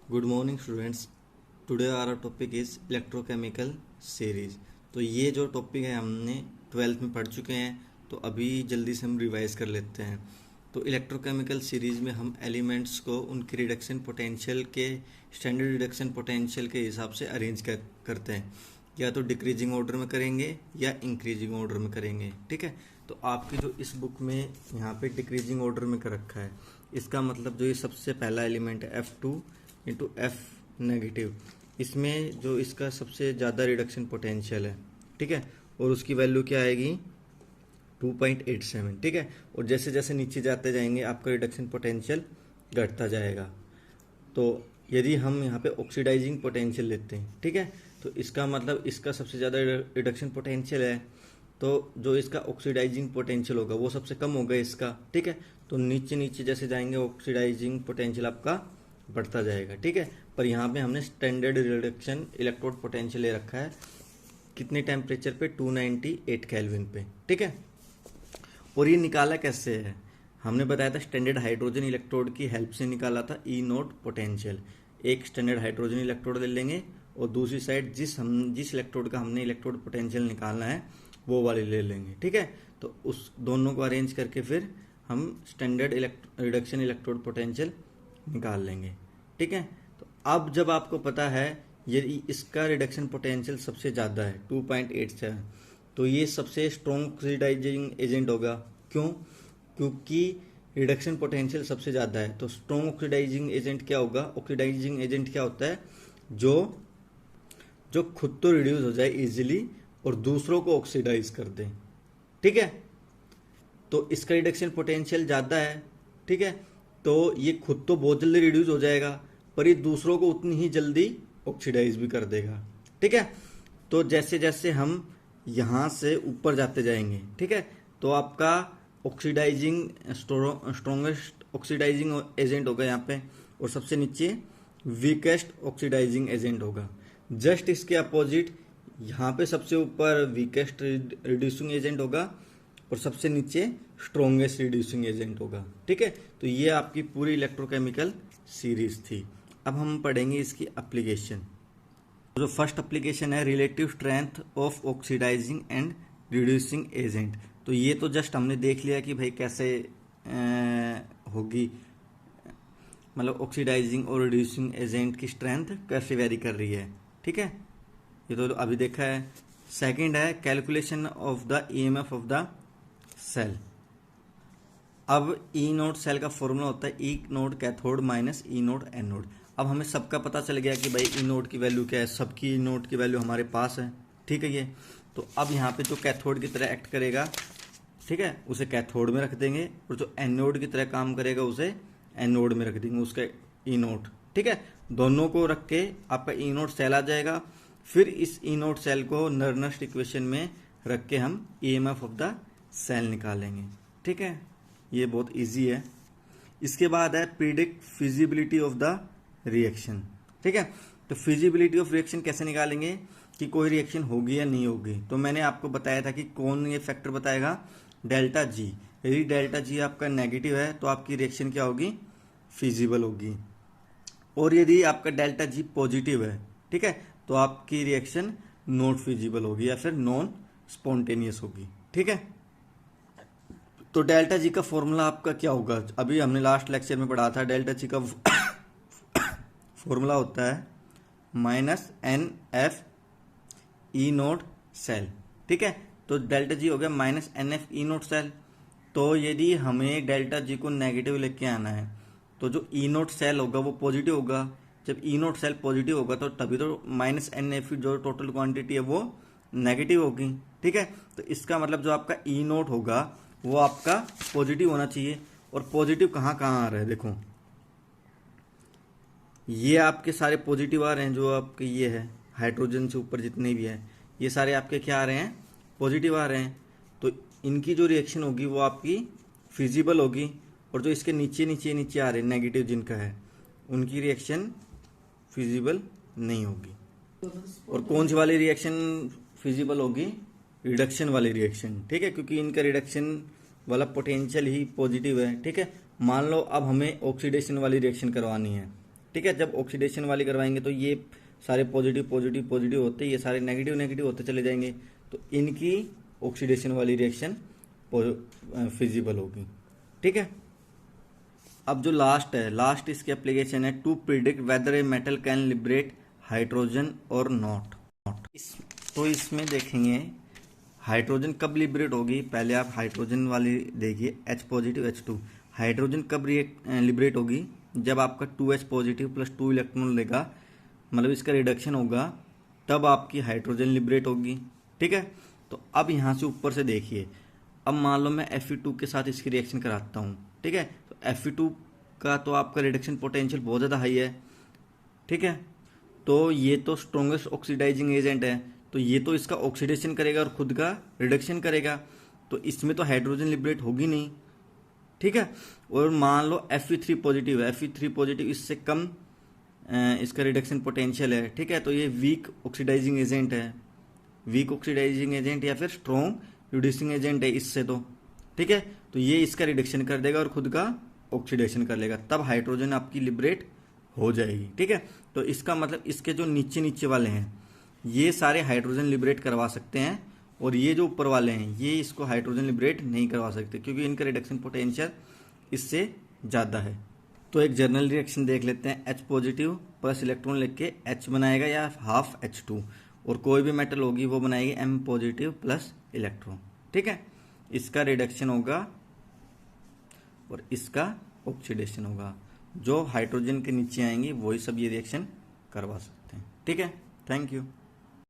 Good morning students. Today our topic is electrochemical series. तो ये जो टॉपिक है हमने 12th में पढ़ चुके हैं, तो अभी जल्दी से हम रिवाइज कर लेते हैं। तो इलेक्ट्रोकेमिकल सीरीज़ में हम एलिमेंट्स को उनकी रिडक्शन पोटेंशियल के स्टैंडर्ड रिडक्शन पोटेंशियल के हिसाब से अरेंज करते हैं, या तो डिक्रीजिंग ऑर्डर में करेंगे या इंक्रीजिंग ऑर्डर में करेंगे। ठीक है, तो आपकी जो इस बुक में यहाँ पे डिक्रीजिंग ऑर्डर में कर रखा है, इसका मतलब जो ये सबसे पहला एलिमेंट है F2 इंटू एफ नेगेटिव, इसमें जो इसका सबसे ज़्यादा रिडक्शन पोटेंशियल है, ठीक है, और उसकी वैल्यू क्या आएगी 2.87। ठीक है, और जैसे जैसे नीचे जाते जाएंगे आपका रिडक्शन पोटेंशियल घटता जाएगा। तो यदि हम यहाँ पे ऑक्सीडाइजिंग पोटेंशियल लेते हैं, ठीक है, तो इसका मतलब इसका सबसे ज़्यादा रिडक्शन पोटेंशियल है, तो जो इसका ऑक्सीडाइजिंग पोटेंशियल होगा वो सबसे कम होगा इसका। ठीक है, तो नीचे नीचे जैसे जाएंगे ऑक्सीडाइजिंग पोटेंशियल आपका बढ़ता जाएगा। ठीक है, पर यहाँ पे हमने स्टैंडर्ड रिडक्शन इलेक्ट्रोड पोटेंशियल ले रखा है कितने टेम्परेचर पे, 298 केल्विन पे। ठीक है, और ये निकाला कैसे है, हमने बताया था स्टैंडर्ड हाइड्रोजन इलेक्ट्रोड की हेल्प से निकाला था ई नोट पोटेंशियल। एक स्टैंडर्ड हाइड्रोजन इलेक्ट्रोड ले लेंगे और दूसरी साइड जिस इलेक्ट्रोड का हमने इलेक्ट्रोड पोटेंशियल निकालना है वो वाले ले लेंगे। ठीक है, तो उस दोनों को अरेंज करके फिर हम स्टैंडर्ड रिडक्शन इलेक्ट्रोड पोटेंशियल निकाल लेंगे। ठीक है, तो अब जब आपको पता है यदि इसका रिडक्शन पोटेंशियल सबसे ज़्यादा है 2.87, तो ये सबसे स्ट्रॉन्ग ऑक्सीडाइजिंग एजेंट होगा। क्यों? क्योंकि रिडक्शन पोटेंशियल सबसे ज़्यादा है, तो स्ट्रॉन्ग ऑक्सीडाइजिंग एजेंट क्या होगा? ऑक्सीडाइजिंग एजेंट क्या होता है? जो खुद तो रिड्यूस हो जाए इजीली और दूसरों को ऑक्सीडाइज कर दे। ठीक है, तो इसका रिडक्शन पोटेंशियल ज़्यादा है। ठीक है, तो ये खुद तो बहुत जल्दी रिड्यूस हो जाएगा, पर ये दूसरों को उतनी ही जल्दी ऑक्सीडाइज भी कर देगा। ठीक है, तो जैसे जैसे हम यहाँ से ऊपर जाते जाएंगे, ठीक है, तो आपका ऑक्सीडाइजिंग स्ट्रॉन्गेस्ट ऑक्सीडाइजिंग एजेंट होगा यहाँ पे, और सबसे नीचे वीकेस्ट ऑक्सीडाइजिंग एजेंट होगा। जस्ट इसके अपोजिट यहाँ पे सबसे ऊपर वीकेस्ट रिड्यूसिंग एजेंट होगा और सबसे नीचे स्ट्रॉन्गेस्ट रिड्यूसिंग एजेंट होगा। ठीक है, तो ये आपकी पूरी इलेक्ट्रोकेमिकल सीरीज थी। अब हम पढ़ेंगे इसकी एप्लीकेशन। जो फर्स्ट एप्लीकेशन है relative strength of oxidizing and reducing agent. तो ये तो जस्ट हमने देख लिया कि भाई कैसे होगी, मतलब ऑक्सीडाइजिंग और रिड्यूसिंग एजेंट की स्ट्रेंथ कैसे वेरी कर रही है। ठीक है, ये तो अभी देखा है। सेकंड है calculation of the EMF of the cell. अब ई नोट सेल का फॉर्मूला होता है E naught cathode minus E naught anode. अब हमें सबका पता चल गया कि भाई ई नोट की वैल्यू क्या है, सबकी ई नोट की वैल्यू हमारे पास है। ठीक है, ये तो अब यहाँ पे जो कैथोड की तरह एक्ट करेगा, ठीक है, उसे कैथोड में रख देंगे, और जो एनोड की तरह काम करेगा उसे एनोड में रख देंगे, उसका ई नोट। ठीक है, दोनों को रख के आपका ई नोट सेल आ जाएगा। फिर इस ई नोट सेल को नर्नस्ट इक्वेशन में रख के हम ईएमएफ ऑफ द सेल निकालेंगे। ठीक है, ये बहुत इजी है। इसके बाद है predict feasibility of the reaction. ठीक है, तो फिजिबिलिटी ऑफ रिएक्शन कैसे निकालेंगे कि कोई रिएक्शन होगी या नहीं होगी। तो मैंने आपको बताया था कि कौन ये फैक्टर बताएगा, डेल्टा जी। यदि डेल्टा जी आपका नेगेटिव है तो आपकी रिएक्शन क्या होगी, फिजिबल होगी। और यदि आपका डेल्टा जी पॉजिटिव है, ठीक है, तो आपकी रिएक्शन नॉट फिजिबल होगी या फिर नॉन स्पॉन्टेनियस होगी। ठीक है, तो डेल्टा जी का फॉर्मूला आपका क्या होगा, अभी हमने लास्ट लेक्चर में पढ़ा था। डेल्टा जी का फॉर्मूला होता है minus N F E naught cell. ठीक है, तो डेल्टा जी हो गया minus N F E naught cell. तो यदि हमें डेल्टा जी को नेगेटिव लेके आना है तो जो ई नोट सेल होगा वो पॉजिटिव होगा। जब ई नोट सेल पॉजिटिव होगा तो तभी तो माइनस एन एफ जो टोटल क्वांटिटी है वो नेगेटिव होगी। ठीक है, तो इसका मतलब जो आपका ई नोट होगा वो आपका पॉजिटिव होना चाहिए। और पॉजिटिव कहाँ कहाँ आ रहा है, देखो ये आपके सारे पॉजिटिव आ रहे हैं, जो आपके ये है हाइड्रोजन से ऊपर जितने भी हैं ये सारे आपके क्या आ रहे हैं, पॉजिटिव आ रहे हैं। तो इनकी जो रिएक्शन होगी वो आपकी फिजिबल होगी, और जो इसके नीचे नीचे नीचे आ रहे हैं नेगेटिव जिनका है उनकी रिएक्शन फिजिबल नहीं होगी। और कौन सी वाली रिएक्शन फिजिबल होगी, रिडक्शन वाली रिएक्शन। ठीक है, क्योंकि इनका रिडक्शन वाला पोटेंशियल ही पॉजिटिव है। ठीक है, मान लो अब हमें ऑक्सीडेशन वाली रिएक्शन करवानी है, ठीक है। जब ऑक्सीडेशन वाली करवाएंगे तो ये सारे पॉजिटिव पॉजिटिव पॉजिटिव होते, ये सारे नेगेटिव नेगेटिव होते चले जाएंगे, तो इनकी ऑक्सीडेशन वाली रिएक्शन फिजिबल होगी। ठीक है। अब जो लास्ट है, लास्ट इसकी एप्लीकेशन है to predict whether a metal can liberate hydrogen और नॉट। तो इसमें देखेंगे हाइड्रोजन कब लिबरेट होगी। पहले आप हाइड्रोजन वाली देखिए, H पॉजिटिव H2। हाइड्रोजन कब लिबरेट होगी, जब आपका 2H पॉजिटिव प्लस 2 इलेक्ट्रॉन लेगा, मतलब इसका रिडक्शन होगा, तब आपकी हाइड्रोजन लिबरेट होगी। ठीक है। तो अब यहाँ से ऊपर से देखिए, अब मान लो मैं Fe2 के साथ इसकी रिएक्शन कराता हूँ। ठीक है। तो Fe2 का तो आपका रिडक्शन पोटेंशियल बहुत ज़्यादा हाई है। ठीक है। तो ये तो स्ट्रॉन्गेस्ट ऑक्सीडाइजिंग एजेंट है, तो ये तो इसका ऑक्सीडेशन करेगा और खुद का रिडक्शन करेगा, तो इसमें तो हाइड्रोजन लिबरेट होगी नहीं। ठीक है। और मान लो Fe3 पॉजिटिव है, Fe3 पॉजिटिव इससे कम इसका रिडक्शन पोटेंशियल है। ठीक है। तो ये वीक ऑक्सीडाइजिंग एजेंट है, वीक ऑक्सीडाइजिंग एजेंट या फिर स्ट्रॉन्ग रिड्यूसिंग एजेंट है इससे तो। ठीक है। तो ये इसका रिडक्शन कर देगा और खुद का ऑक्सीडेशन कर लेगा, तब हाइड्रोजन आपकी लिबरेट हो जाएगी। ठीक है। तो इसका मतलब इसके जो नीचे नीचे वाले हैं ये सारे हाइड्रोजन लिबरेट करवा सकते हैं, और ये जो ऊपर वाले हैं ये इसको हाइड्रोजन लिबरेट नहीं करवा सकते, क्योंकि इनका रिडक्शन पोटेंशियल इससे ज़्यादा है। तो एक जर्नल रिएक्शन देख लेते हैं। H पॉजिटिव प्लस इलेक्ट्रॉन लेके H बनाएगा या हाफ H2, और कोई भी मेटल होगी वो बनाएगी M पॉजिटिव प्लस इलेक्ट्रॉन। ठीक है। इसका रिडक्शन होगा और इसका ऑक्सीडेशन होगा। जो हाइड्रोजन के नीचे आएंगी वही सब ये रिएक्शन करवा सकते हैं। ठीक है। Thank you.